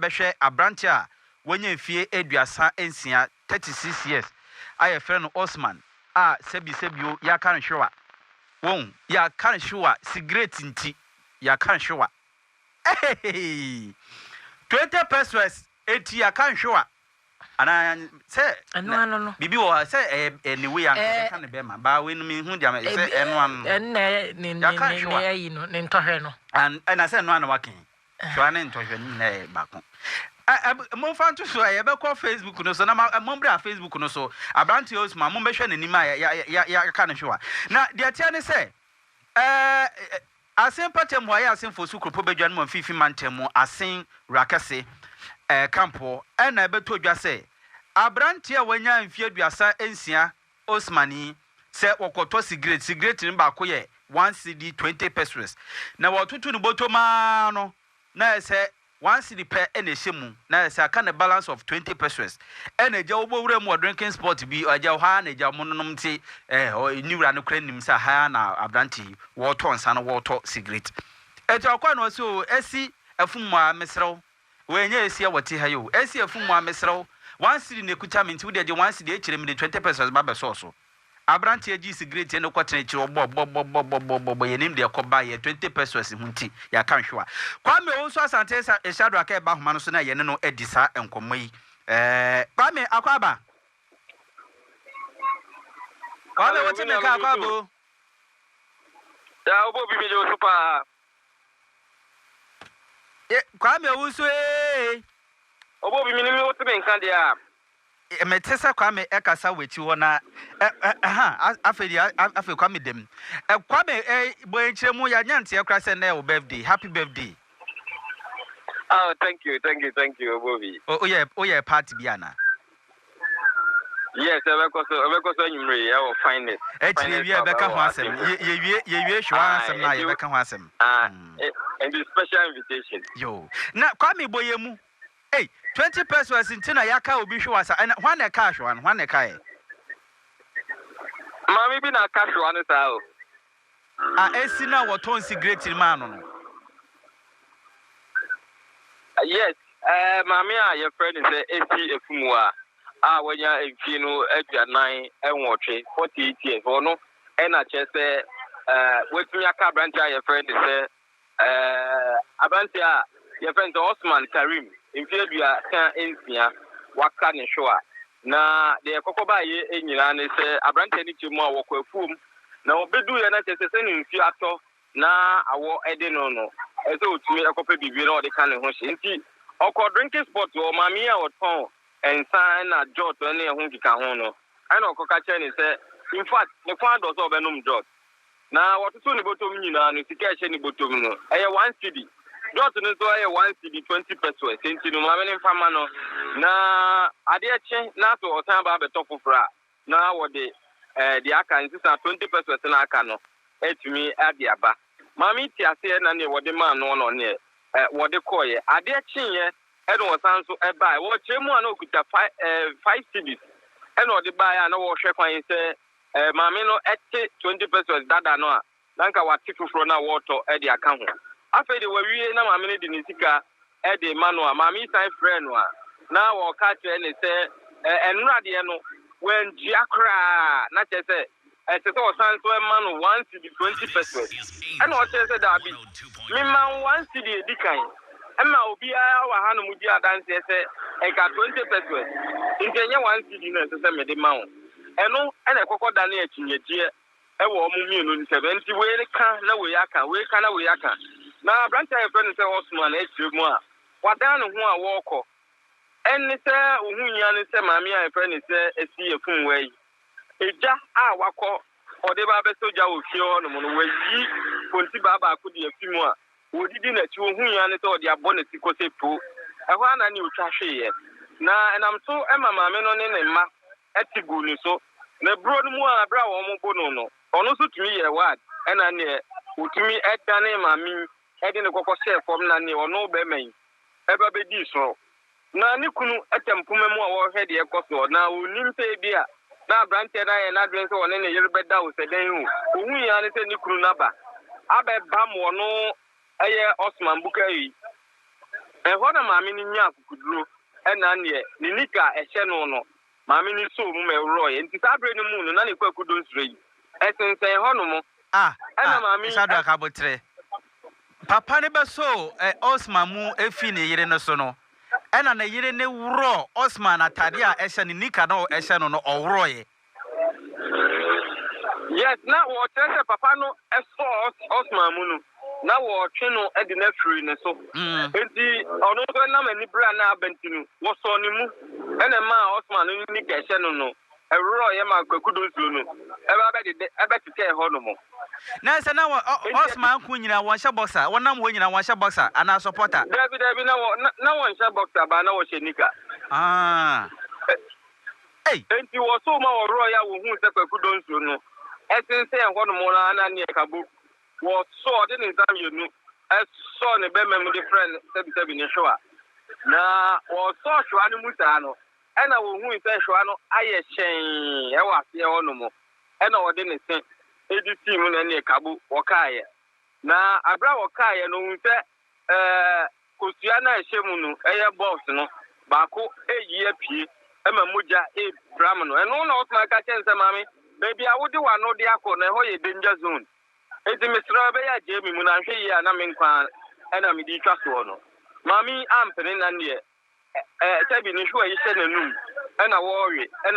bɛhwɛ abrante a wonya mfie aduasa ensia 36 years ayɛ frɛ no Osman a sebio ya kan hwewa won ya kan hwewa cigarette nti ya kan hwewa 20 pesos eti ya kan hwewa ana sɛ no bibi wɔ sɛ anyway an kan be ma ba we no me hu dia sɛ ɛno an ya kan hwewa ayi no ne ntɔhwɛ no and na sɛ no an waken hwewa ne ntɔhwɛ ne baako mo fan to so ya be call Facebook no so na mo bra Facebook no so abrante Osman mo be hwɛ nanim a ya ka ne hwewa na de tia ne sɛ asen patem ho ya asen fosu kropo badwan mo fifi mantem mo asen rakase campo na beto dwa sɛ abrante a wanya mfie aduasa ensia Osmani sɛ wɔkɔtɔ cigarette ne ba ko yɛ 1 cedi 20 pesos na wɔtoto ne botoma no na sɛ 1 cedi per ene hyemu na sɛ aka ne balance of 20 pesos ene gya wobowura mu drinking spot bi agya ha na gya mononom ti niwura no kra nim sɛ ha na abrante wɔtɔ nsa no wɔtɔ cigarette eto akwa no so esi afum a mesrew wenye esi a wɔte ha yo esi afum a mesrew 1 cedi ne kuta minti wo de 1 cedi ekyire mi de 20 pesos ba be so abrante agi cigarette ne kwatene kyire bɔ yenim de kɔba ye 20 pesos hunti ya kan hwewa kwame wo so asante sa eshado aka ba homa no so na ye ne no edi sa enkomo yi kwame akwaba kwame wo timi ka akwabo ya obo bi meje so pa kwame wo so obo bi minimi wo timi nka de a metesa kwame ekasa wechi ho na afedi kwame dem kwame boyenchire mu ya nyante ekra se na your birthday happy birthday. Oh, thank you Obobi. Oh yeah party biana. Yes, ebeko so nyumre e o fine it. Echire wi ebeka ho asem ye hwa asem na ye beka ho asem. And the special invitation. Yo na kwame boyemu 20 pesos intina yaka obi hwasa and hwan e ka hwan hwan e ka e mami bi na ka hwan sa o esi na woton cigarette ma no yes mami a your friend say esi efumu a wanya emfi no aduanan enwotwe 48 years ono e na che say wetumi aka branch a your friend say abanti a your friend Osman Karim mfie bia kan ensia waka ne hwo a na de kokoba ye enyina ne se abrante ni chemu a wokwafuom na obedu ye na sese ne mfie ato na awo ede no ese otumi ekopa bibi na ode kan ne ho hye nti okọ drinking spot o mami a woton ensan na jot ne ho nkika ho no ana okoka che ne se in fact ne kwa do so obenum jot na wotutu ne botom nyina no sika hye ne botom no eye 1 cedi dot no so eye 1 cedi 20 pesos enti no mame ne fama no na ade eche na to otan ba beto fofra na wode de aka nsisa 20 pesos na aka no etumi ade aba mame ti ase na ne wode ma no no ne wode koye ade eche ye e no san so e bai wo chemu ana okuta 5 cedis e no de bai ana wo hwe kwan se mame no ete 20 pesos dada no a nanka wati fofro na woto e de aka ho afede wawie na maame ne de ne sika e de manual maame san friend no a na wo ka kire ne se enrade no wen jiakra na che se se o san so e manu 1 cedi 20 pesos e na o che se da bi mi man 1 cedi dikan e ma obi a wa ha no mu di adanse se e ka 20 pesos ntenye 1 cedi na se me de mawo eno e na kokoda na echinyejie e wo mu mienu ni 70 we ka na we aka we ka na we aka na branch ayi friend say Osman echire mu a wadan no ho a woko enni say ohunya ni say maami ayi friend say esi efun wai eja a wakọ ode ba be soja ofie ho no mo no wayi ponti baba akudi afimu a wodidi na chi ohunya ni say ode abo na sikose po ehọ ana ni otwa hweye na enam so ema maami no ne ne mma etigu ni so na bro no mu a bra wo mo bo no ono so tumi ye wad ena ne otumi edane maami edi ne kokọ share form na ne ono be men eba be di so na ni kunu etempume mu a wo hwe de ekoso na onim pe bia na branche na ye na dwen so one ne yerbe da wo seden hu ohu ya ne se ni kunu naba abe ba mo no eye Osman Bukai ɛhɔ na maame no nya akukuduro ɛna neɛ ne nika ɛhyɛ no maame no so mu ma ɛworɔɛ nti saa bere no mu no na ne kwakudo nsuro yi ɛsensɛn hɔ no mo ɛna maame Shadrack Abotre papa ne beso Osman mu efi ne yire no so no ɛna ne yire ne woro Osman atade a ɛhyɛ ne nika na ɛhyɛ no no ɔworɔɛ yes na wɔkyerɛ sɛ papa no ɛsɔ Osman mu no na wɔtwe no ɛde na free ne so enti ɔno nso nam ani bra na abɛnti no wɔsɔ ne mu ɛna ma Osman no nika ɛhyɛ no no ɛworɔɛ ma kwakudo nsuro no ɛbɛtetɛ hɔ no mo na sɛ na Osman ku nyina wɔn hyɛ boxer wɔnam wɔn nyina wɔn hyɛ boxer ana supporter David na wɔn hyɛ boxer ba na wɔhyɛ nika enti wɔso ma wɔrɔ ya wo hu sɛ kwakudo nsuo no ɛsensɛn hɔ no mo na ne kabo wɔso de ne nsam yenu ɛsɔ ne bɛmɛ mu de friend sɛbi ne hwa na wɔso hwa no mu saa no ɛna wo hu sɛ hwa no ayɛ hyɛn ɛwɔ aseɛ hɔ no mo ɛna wɔde ne se edisi mu na ne kabo wɔkaayɛ na abra wɔkaayɛ no hu sɛ kosua na ɛhyɛ mu no ɛyɛ box no baako eyi apie ɛma mogya bram no ɛno na ɔtuma ka kyɛn sɛ maame baabi a wode wano de akɔ na ɛhɔ yɛ danger zone eti mesra bɛyɛ agye mi mu na nhwɛ yi a na menkwa ɛna mede twa soɔ no maame ampene na neɛ sɛbi ne hwɛ yi hyɛ n'anum ɛna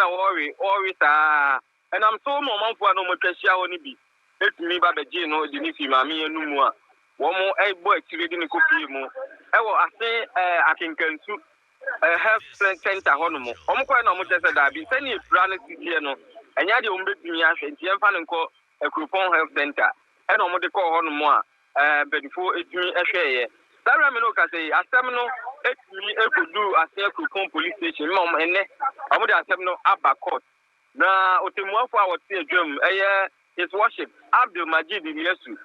wɔwe saa ɛnam so mo manfo a no mo twahia hɔ no bi etumi ba bɛgye no de ne fi maame anum mu a wɔn ɛbɔ akyire de ne kopie mu ɛwɔ ase akenkansu health center hɔ no mo wɔn kɔɛ na wɔn kyɛ sɛ daabi sɛnea efura no sisie no ɛnya deɛ wɔn bɛtumi ahwɛ nti yɛmfa no nkɔ akuropɔn health center ɛna wɔn de kɔɔ hɔ no mo a mpanyinfoɔ etumi ɛhwɛɛyɛ sábà mi n'o ka se asɛm no etumi ekodu ase akuropɔn police station ma wɔn ɛnɛ wɔn de asɛm no aba court na otemuafo a wɔte adwam ɛyɛ his worship Abdul Majid Yesu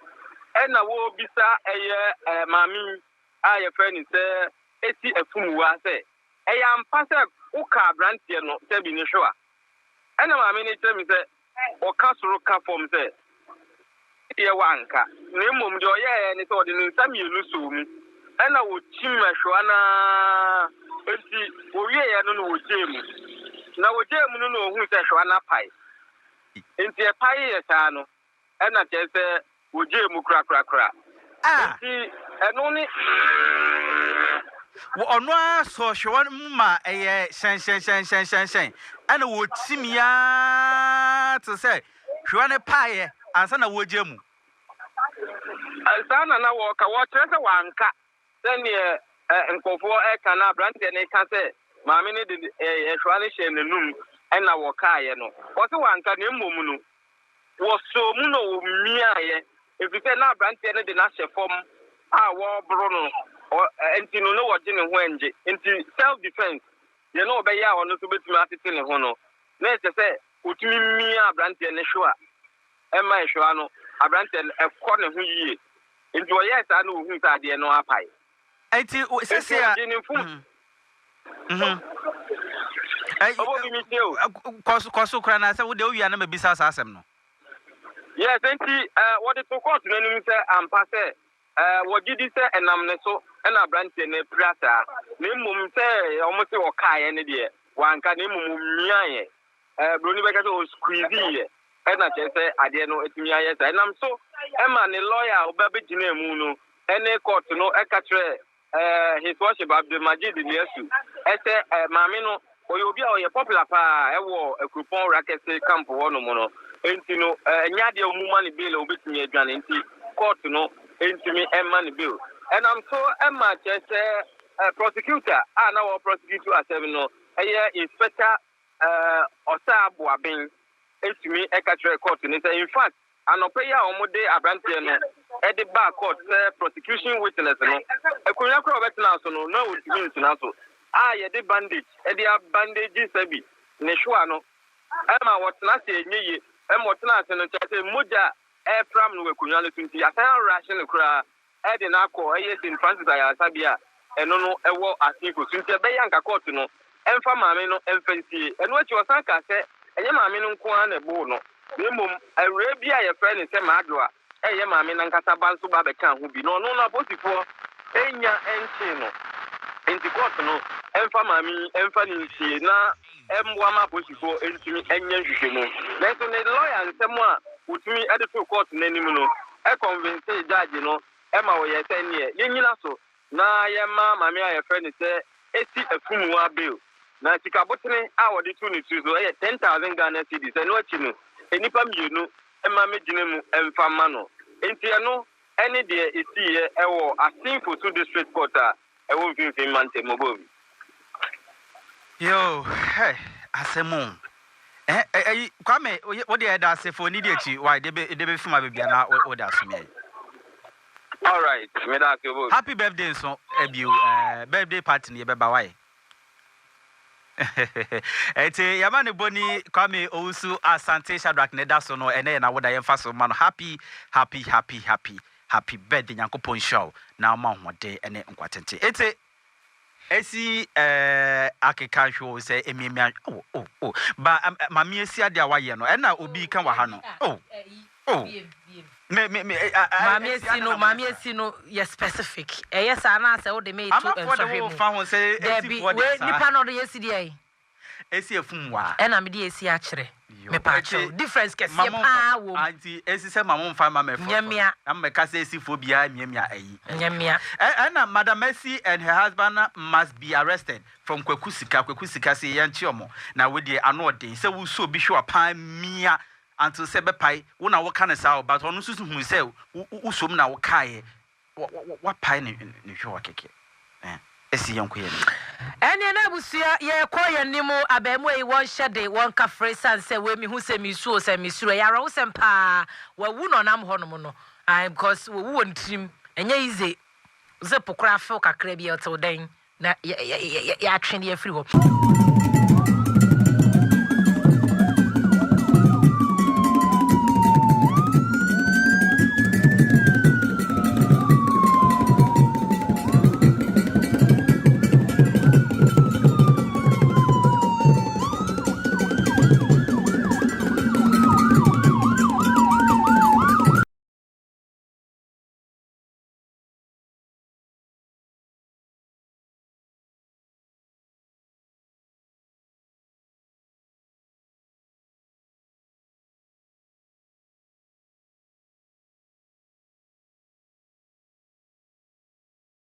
ɛna wɔbisa ɛyɛ maame a yɛfrɛ ne sɛ esi efumuwa sɛ ɛyɛ ampa sɛ woka abranteɛ no sɛ bi ne hwɛ a ɛna maame ne kyerɛ mi sɛ ɔka soro ka fam sɛ yɛ wanka na mmom deɛ ɔyɛɛ ne sɛ ɔde ne nsa mmienu so mu ɛna wɔkyim ahwɛ na enti wɔwieɛ no wɔgyee mu na wɔgyee mu no na ohun sɛ hwɛ na pae enti ɛpae yɛ saa no ɛna kyerɛ sɛ wɔgyee mu korakora enti ɛno ne ɔno a so hwɛ mu ma ɛyɛ hyɛn ɛna wɔkyim ya te sɛ hwɛ ne pae ansa na wɔgye mu saa na wɔkyerɛ sɛ wanka sɛneɛ nkɔfoɔ ɛka na aberanteɛ no ɛka sɛ maame no de ɛhwɛ no hyɛ n'anum ɛna wɔkaeɛ no wɔse wanka na mmom no wɔsoo mu na wɔmmiaeɛ ɛfiri sɛ na aberanteɛ no de n'ahyɛ fam a wɔboro no nti no na wɔgye ne ho angye nti self defense deɛ na ɔbɛyɛ a ɔno nso bɛtumi atete ne ho no na ɛsɛ sɛ ɔtumi mmia aberanteɛ no hwɛ a ɛma ɛhwɛ no aberanteɛ no ɛkɔ ne ho yie nti ɔyɛ saa na ohun saa adeɛ no apae enti sese a kɔso kora na sɛ wode owia na mabisa saa asɛm no yes enti wɔde to court n'anim sɛ ampa sɛ wɔgye di sɛ ɛnam ne so ɛna aberanteɛ no apira saa na mmom sɛ ɔmo sɛ wɔkaeɛ no deɛ wanka na mmom ɔmmiaeɛ buroni bɛka sɛ ɔsqueezeeɛ ɛna kyerɛ sɛ adeɛ no atumi ayɛ saa ɛnam so ɛma ne lawyer a ɔbɛbɛgyina mu no ɛne court no ɛka kyerɛ his worship Abdul Majid Yesu ɛsɛ maame no ɔyɛ obi a ɔyɛ popular paa ɛwɔ akuropɔn rakɛse camp hɔ no mu no enti no ɛnya adeɛ ɔmuma ne bail a ɔbɛtumi adwane nti court no ɛntumi ɛma ne bail ɛnam so ɛma kyerɛ sɛ prosecutor a na wɔ prosecute asɛm no ɛyɛ inspector ɔsa aboaben etumi ɛka kyerɛ court ne sɛ in fact anɔpɛ yi a wɔde aberanteɛ no ɛde baa court sɛ prosecution witness no akonnwa kora ɔbɛtena so no na wɔtumi ntena so a yɛde bandage ɛde abandage sɛbi ne hwea no ɛma wɔtena ase ɛnyɛ yie ɛma wɔtena ase no kyerɛ sɛ mogya ɛfram no wɔ akonnwa no so nti asan arahye no koraa ɛde no akɔ ɛyɛ St. Francis ayaresa bi a ɛno no ɛwɔ asenko so nti ɛbɛyɛ anka court no ɛmfa maame no ɛmfa nsie ɛno akyi wɔsan ka sɛ ɛnyɛ maame no nko ara na ɛboo no na mmom awura bi a yɛfrɛ ne sɛ maado a ɛyɛ maame no ankasa ba nso ba bɛka ho bi na ɔno no aposifoɔ ɛnya ɛnkyee no enti court no emfa mami emfa ni na emwa ma posifo entimi enye hwehwemu na so ne lawyer nsem a utumi ade to court nanim no e convince judge no e ma wo ye sene yenyina so na ye ma mami a ye friend say eti afumu abill na tikabotene a wo de to ni tu so e 10,000 Ghana cedis e no achi no enipa mienu e ma megine mu emfa ma no enti no any day isi ye e wo asin for to district court a e wo mfimfin mante mobobi yo hey asemu kwame what dey da say for need echi why dey be fuma bebia na o da so me all right me da ke happy birthday so ebiu birthday party ne be ba why ete yamane boni kwame owusu asante Shadrack ne da so no ene na woda yemfa so ma no happy birthday Nyankopon show na ma hode ene nkwatente ete esi akeka hwo se emiemia ba mami esi ade awaye no ena obi kan wa ha no mami esi no ye specific yes ana se wo de me to enso fa ho se esi wo de nipa no de yesi de esi efumwa ena me de esi a kire me pa cho difference kese pa wo anti esi se mamon fa ma me fo nyamia am me ka se esi fo bia miamia ayi nyamia and Madam Mercy and her husband must be arrested from Kwaku Sika say yanchi omo na we dey ano odin say wo so bi hwe apan mia until say be pai wo na wo ka ne sa but onu susu hu say wo som na wo kai wa pai ne hwe wa keke esi yanko ye ene na busia ye koye nimu abemu e won hyede won ka fresan say we mi hu say mi suo say mi suro ya ro sem pa wa wu no nam honom no because wo won trim enye ize ze pokra fe kakra bi otel den na ya twene ya free ho